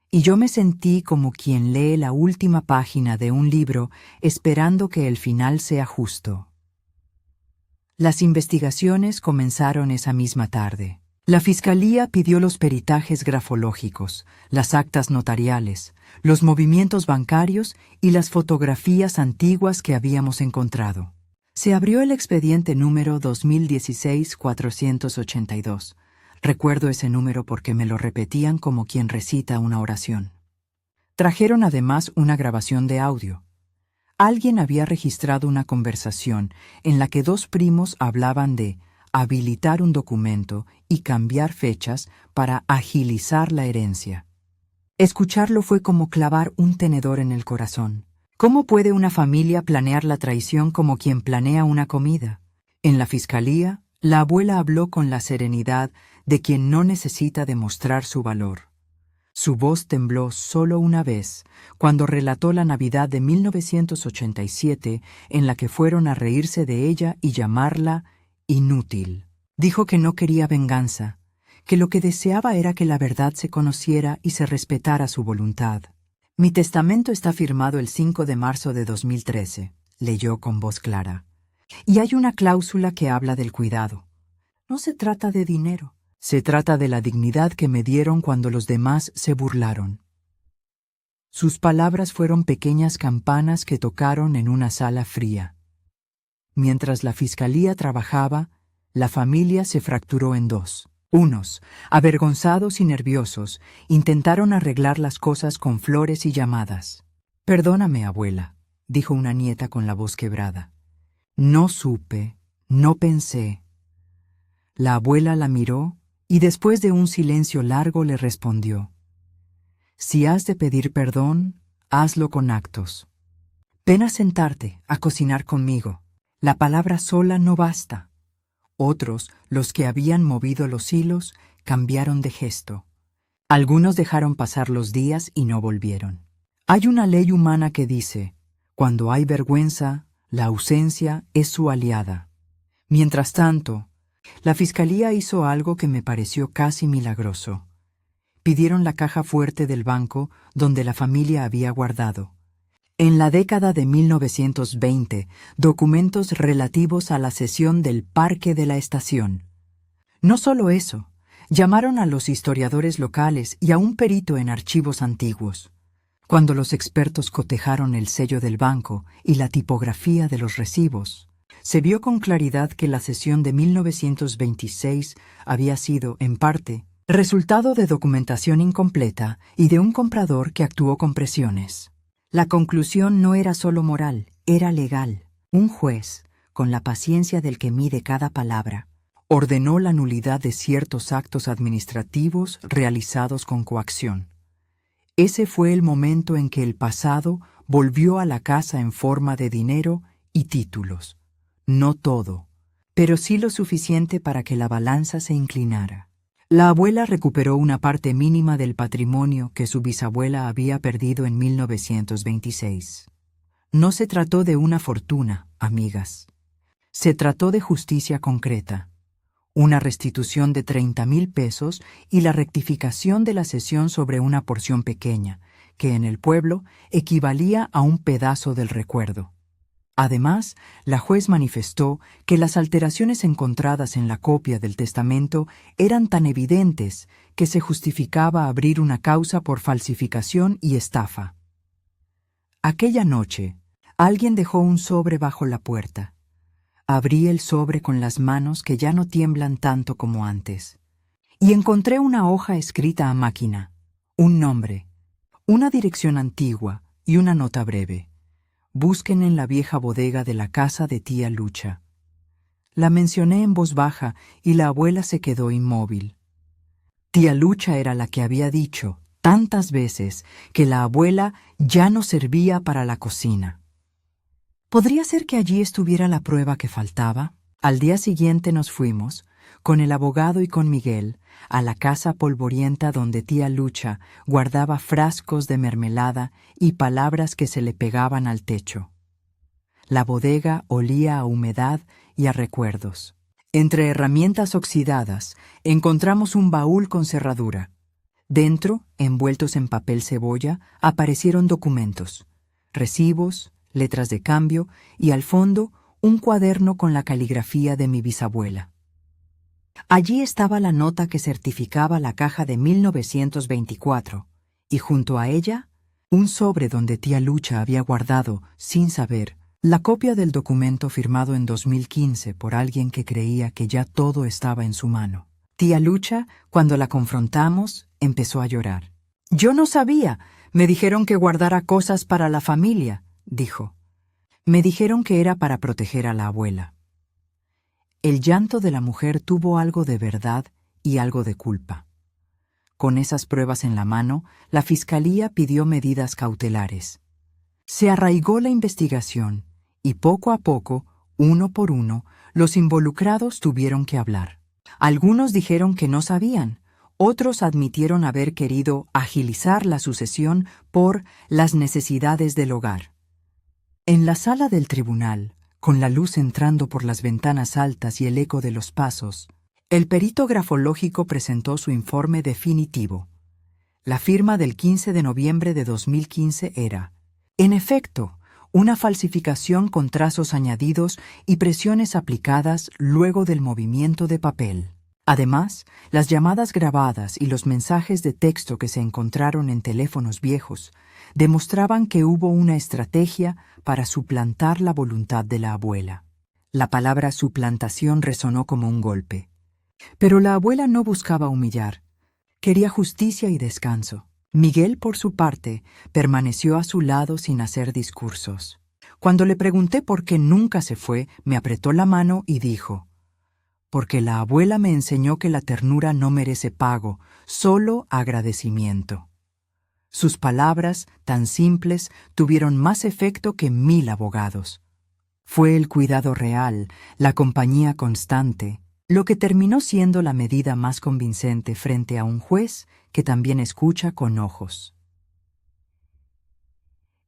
y yo me sentí como quien lee la última página de un libro esperando que el final sea justo. Las investigaciones comenzaron esa misma tarde. La fiscalía pidió los peritajes grafológicos, las actas notariales, los movimientos bancarios y las fotografías antiguas que habíamos encontrado. Se abrió el expediente número 2016-482. Recuerdo ese número porque me lo repetían como quien recita una oración. Trajeron además una grabación de audio. Alguien había registrado una conversación en la que 2 primos hablaban de habilitar un documento y cambiar fechas para agilizar la herencia. Escucharlo fue como clavar un tenedor en el corazón. ¿Cómo puede una familia planear la traición como quien planea una comida? En la fiscalía, la abuela habló con la serenidad de quien no necesita demostrar su valor. Su voz tembló solo una vez, cuando relató la Navidad de 1987 en la que fueron a reírse de ella y llamarla inútil. Dijo que no quería venganza, que lo que deseaba era que la verdad se conociera y se respetara su voluntad. Mi testamento está firmado el 5 de marzo de 2013, leyó con voz clara. Y hay una cláusula que habla del cuidado. No se trata de dinero. Se trata de la dignidad que me dieron cuando los demás se burlaron. Sus palabras fueron pequeñas campanas que tocaron en una sala fría. Mientras la fiscalía trabajaba, la familia se fracturó en 2. Unos, avergonzados y nerviosos, intentaron arreglar las cosas con flores y llamadas. «Perdóname, abuela», dijo una nieta con la voz quebrada. «No supe, no pensé». La abuela la miró y después de un silencio largo le respondió: «Si has de pedir perdón, hazlo con actos. Ven a sentarte, a cocinar conmigo. La palabra sola no basta». Otros, los que habían movido los hilos, cambiaron de gesto. Algunos dejaron pasar los días y no volvieron. Hay una ley humana que dice: cuando hay vergüenza, la ausencia es su aliada. Mientras tanto, la fiscalía hizo algo que me pareció casi milagroso. Pidieron la caja fuerte del banco donde la familia había guardado, en la década de 1920, documentos relativos a la cesión del parque de la estación. No solo eso, llamaron a los historiadores locales y a un perito en archivos antiguos. Cuando los expertos cotejaron el sello del banco y la tipografía de los recibos, se vio con claridad que la cesión de 1926 había sido, en parte, Resultado de documentación incompleta y de un comprador que actuó con presiones. La conclusión no era solo moral, era legal. Un juez, con la paciencia del que mide cada palabra, ordenó la nulidad de ciertos actos administrativos realizados con coacción. Ese fue el momento en que el pasado volvió a la casa en forma de dinero y títulos. No todo, pero sí lo suficiente para que la balanza se inclinara. La abuela recuperó una parte mínima del patrimonio que su bisabuela había perdido en 1926. No se trató de una fortuna, amigas. Se trató de justicia concreta. Una restitución de 30,000 pesos y la rectificación de la cesión sobre una porción pequeña, que en el pueblo equivalía a un pedazo del recuerdo. Además, la juez manifestó que las alteraciones encontradas en la copia del testamento eran tan evidentes que se justificaba abrir una causa por falsificación y estafa. Aquella noche, alguien dejó un sobre bajo la puerta. Abrí el sobre con las manos que ya no tiemblan tanto como antes, y encontré una hoja escrita a máquina, un nombre, una dirección antigua y una nota breve. Busquen en la vieja bodega de la casa de tía Lucha. La mencioné en voz baja y la abuela se quedó inmóvil. Tía Lucha era la que había dicho tantas veces que la abuela ya no servía para la cocina. ¿Podría ser que allí estuviera la prueba que faltaba? Al día siguiente nos fuimos, con el abogado y con Miguel, a la casa polvorienta donde tía Lucha guardaba frascos de mermelada y palabras que se le pegaban al techo. La bodega olía a humedad y a recuerdos. Entre herramientas oxidadas, encontramos un baúl con cerradura. Dentro, envueltos en papel cebolla, aparecieron documentos, recibos, letras de cambio y al fondo un cuaderno con la caligrafía de mi bisabuela. Allí estaba la nota que certificaba la caja de 1924 y junto a ella un sobre donde tía Lucha había guardado, sin saber, la copia del documento firmado en 2015 por alguien que creía que ya todo estaba en su mano. Tía Lucha, cuando la confrontamos, empezó a llorar. «Yo no sabía. Me dijeron que guardara cosas para la familia», dijo. «Me dijeron que era para proteger a la abuela». El llanto de la mujer tuvo algo de verdad y algo de culpa. Con esas pruebas en la mano, la fiscalía pidió medidas cautelares. Se arraigó la investigación y poco a poco, uno por uno, los involucrados tuvieron que hablar. Algunos dijeron que no sabían, otros admitieron haber querido agilizar la sucesión por las necesidades del hogar. En la sala del tribunal, con la luz entrando por las ventanas altas y el eco de los pasos, el perito grafológico presentó su informe definitivo. La firma del 15 de noviembre de 2015 era, en efecto, una falsificación con trazos añadidos y presiones aplicadas luego del movimiento de papel. Además, las llamadas grabadas y los mensajes de texto que se encontraron en teléfonos viejos demostraban que hubo una estrategia para suplantar la voluntad de la abuela. La palabra suplantación resonó como un golpe. Pero la abuela no buscaba humillar. Quería justicia y descanso. Miguel, por su parte, permaneció a su lado sin hacer discursos. Cuando le pregunté por qué nunca se fue, me apretó la mano y dijo: «Porque la abuela me enseñó que la ternura no merece pago, solo agradecimiento». Sus palabras, tan simples, tuvieron más efecto que 1000 abogados. Fue el cuidado real, la compañía constante, lo que terminó siendo la medida más convincente frente a un juez que también escucha con ojos.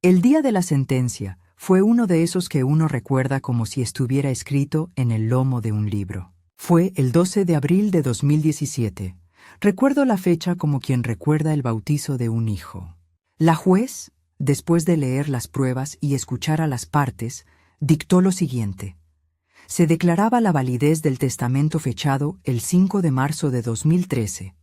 El día de la sentencia fue uno de esos que uno recuerda como si estuviera escrito en el lomo de un libro. Fue el 12 de abril de 2017. Recuerdo la fecha como quien recuerda el bautizo de un hijo. La juez, después de leer las pruebas y escuchar a las partes, dictó lo siguiente. Se declaraba la validez del testamento fechado el 5 de marzo de 2013.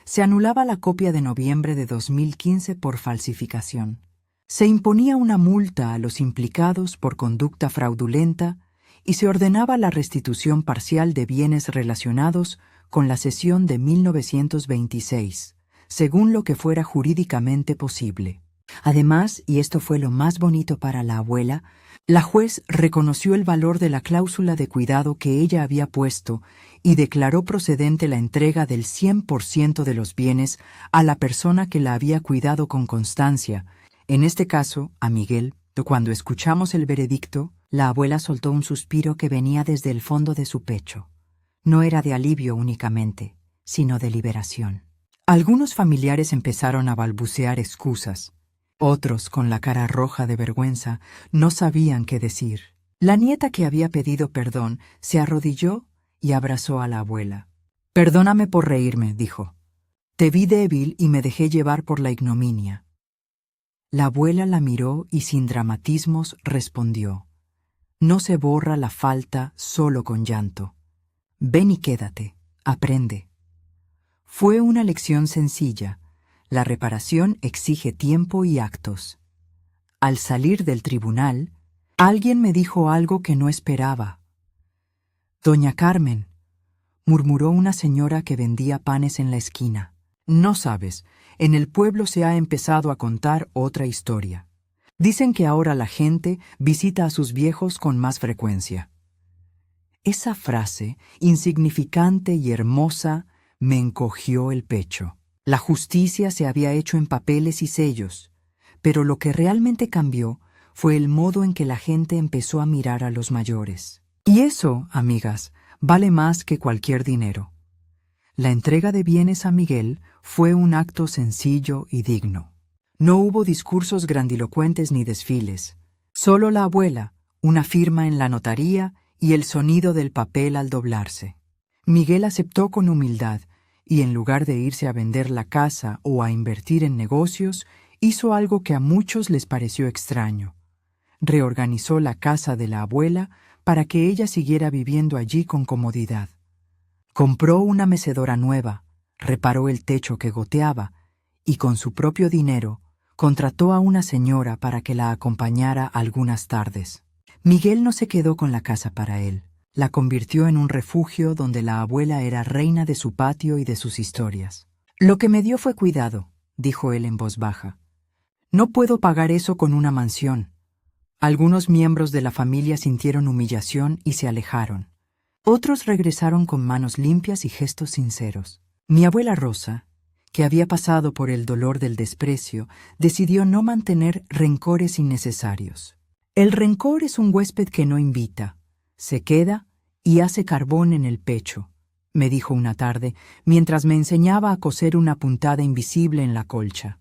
Se anulaba la copia de noviembre de 2015 por falsificación. Se imponía una multa a los implicados por conducta fraudulenta y se ordenaba la restitución parcial de bienes relacionados con la sesión de 1926, según lo que fuera jurídicamente posible. Además, y esto fue lo más bonito para la abuela, la juez reconoció el valor de la cláusula de cuidado que ella había puesto y declaró procedente la entrega del 100% de los bienes a la persona que la había cuidado con constancia, en este caso, a Miguel. Cuando escuchamos el veredicto, la abuela soltó un suspiro que venía desde el fondo de su pecho. No era de alivio únicamente, sino de liberación. Algunos familiares empezaron a balbucear excusas. Otros, con la cara roja de vergüenza, no sabían qué decir. La nieta que había pedido perdón se arrodilló y abrazó a la abuela. «Perdóname por reírme», dijo. «Te vi débil y me dejé llevar por la ignominia». La abuela la miró y sin dramatismos respondió: «No se borra la falta solo con llanto. Ven y quédate, aprende». Fue una lección sencilla. La reparación exige tiempo y actos. Al salir del tribunal, alguien me dijo algo que no esperaba. «Doña Carmen», murmuró una señora que vendía panes en la esquina. «No sabes, en el pueblo se ha empezado a contar otra historia. Dicen que ahora la gente visita a sus viejos con más frecuencia». Esa frase, insignificante y hermosa, me encogió el pecho. La justicia se había hecho en papeles y sellos, pero lo que realmente cambió fue el modo en que la gente empezó a mirar a los mayores. Y eso, amigas, vale más que cualquier dinero. La entrega de bienes a Miguel fue un acto sencillo y digno. No hubo discursos grandilocuentes ni desfiles. Solo la abuela, una firma en la notaría y el sonido del papel al doblarse. Miguel aceptó con humildad y en lugar de irse a vender la casa o a invertir en negocios, hizo algo que a muchos les pareció extraño. Reorganizó la casa de la abuela para que ella siguiera viviendo allí con comodidad. Compró una mecedora nueva, reparó el techo que goteaba y con su propio dinero contrató a una señora para que la acompañara algunas tardes. Miguel no se quedó con la casa para él. La convirtió en un refugio donde la abuela era reina de su patio y de sus historias. «Lo que me dio fue cuidado», dijo él en voz baja. «No puedo pagar eso con una mansión». Algunos miembros de la familia sintieron humillación y se alejaron. Otros regresaron con manos limpias y gestos sinceros. Mi abuela Rosa, que había pasado por el dolor del desprecio, decidió no mantener rencores innecesarios. «El rencor es un huésped que no invita, se queda y hace carbón en el pecho», me dijo una tarde, mientras me enseñaba a coser una puntada invisible en la colcha.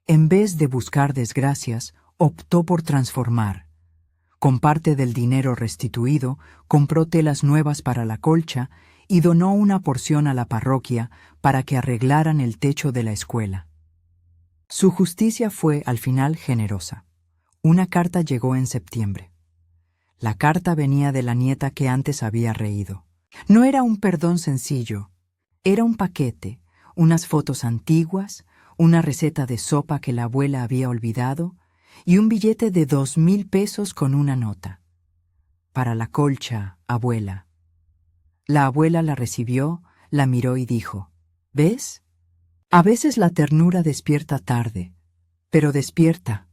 En vez de buscar desgracias, optó por transformar. Con parte del dinero restituido, compró telas nuevas para la colcha y donó una porción a la parroquia para que arreglaran el techo de la escuela. Su justicia fue, al final, generosa. Una carta llegó en septiembre. La carta venía de la nieta que antes había reído. No era un perdón sencillo. Era un paquete, unas fotos antiguas, una receta de sopa que la abuela había olvidado y un billete de 2,000 pesos con una nota. «Para la colcha, abuela». La abuela la recibió, la miró y dijo: «¿Ves? A veces la ternura despierta tarde, pero despierta».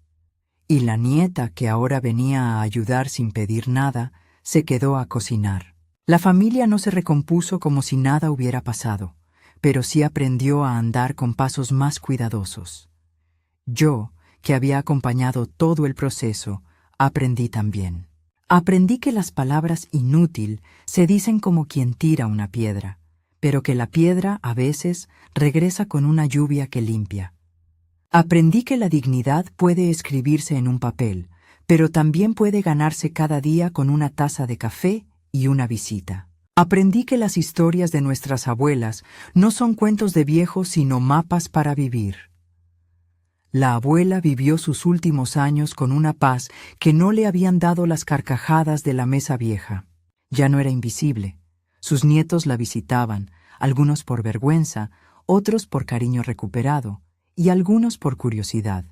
Y la nieta, que ahora venía a ayudar sin pedir nada, se quedó a cocinar. La familia no se recompuso como si nada hubiera pasado, pero sí aprendió a andar con pasos más cuidadosos. Yo, que había acompañado todo el proceso, aprendí también. Aprendí que las palabras inútil se dicen como quien tira una piedra, pero que la piedra a veces regresa con una lluvia que limpia. Aprendí que la dignidad puede escribirse en un papel, pero también puede ganarse cada día con una taza de café y una visita. Aprendí que las historias de nuestras abuelas no son cuentos de viejos sino mapas para vivir. La abuela vivió sus últimos años con una paz que no le habían dado las carcajadas de la mesa vieja. Ya no era invisible. Sus nietos la visitaban, algunos por vergüenza, otros por cariño recuperado, y algunos por curiosidad.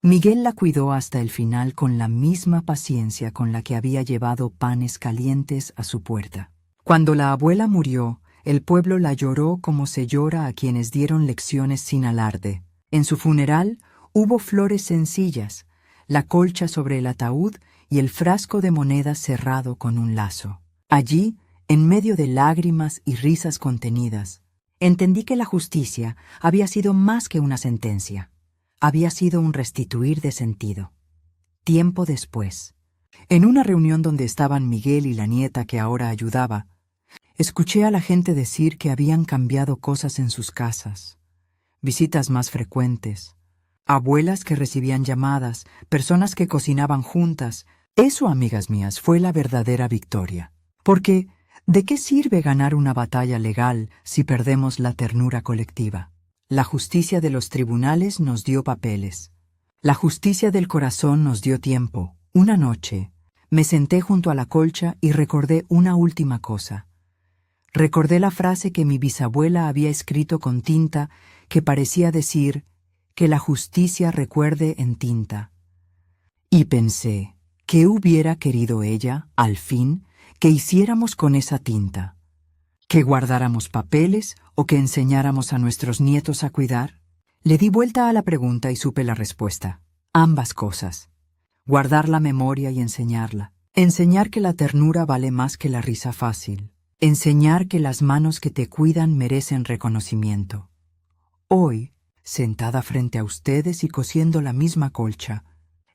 Miguel la cuidó hasta el final con la misma paciencia con la que había llevado panes calientes a su puerta. Cuando la abuela murió, El pueblo la lloró como se llora a quienes dieron lecciones sin alarde. En su funeral hubo flores sencillas, la colcha sobre el ataúd y el frasco de monedas cerrado con un lazo. Allí, en medio de lágrimas y risas contenidas, entendí que la justicia había sido más que una sentencia. Había sido un restituir de sentido. Tiempo después, en una reunión donde estaban Miguel y la nieta que ahora ayudaba, escuché a la gente decir que habían cambiado cosas en sus casas. Visitas más frecuentes, abuelas que recibían llamadas, personas que cocinaban juntas. Eso, amigas mías, fue la verdadera victoria. Porque, ¿de qué sirve ganar una batalla legal si perdemos la ternura colectiva? La justicia de los tribunales nos dio papeles. La justicia del corazón nos dio tiempo. Una noche, me senté junto a la colcha y recordé una última cosa. Recordé la frase que mi bisabuela había escrito con tinta que parecía decir que la justicia recuerde en tinta. Y pensé, ¿qué hubiera querido ella, al fin, que hiciéramos con esa tinta? ¿Que guardáramos papeles o que enseñáramos a nuestros nietos a cuidar? Le di vuelta a la pregunta y supe la respuesta. Ambas cosas. Guardar la memoria y enseñarla. Enseñar que la ternura vale más que la risa fácil. Enseñar que las manos que te cuidan merecen reconocimiento. Hoy, sentada frente a ustedes y cosiendo la misma colcha,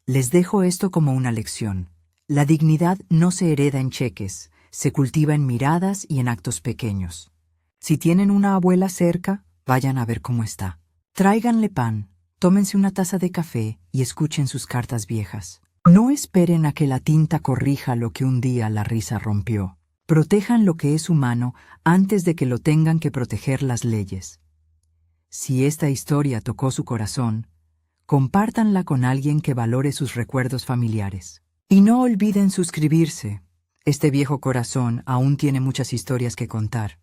les dejo esto como una lección. La dignidad no se hereda en cheques, se cultiva en miradas y en actos pequeños. Si tienen una abuela cerca, vayan a ver cómo está. Tráiganle pan, tómense una taza de café y escuchen sus cartas viejas. No esperen a que la tinta corrija lo que un día la risa rompió. Protejan lo que es humano antes de que lo tengan que proteger las leyes. Si esta historia tocó su corazón, compártanla con alguien que valore sus recuerdos familiares. Y no olviden suscribirse. Este viejo corazón aún tiene muchas historias que contar.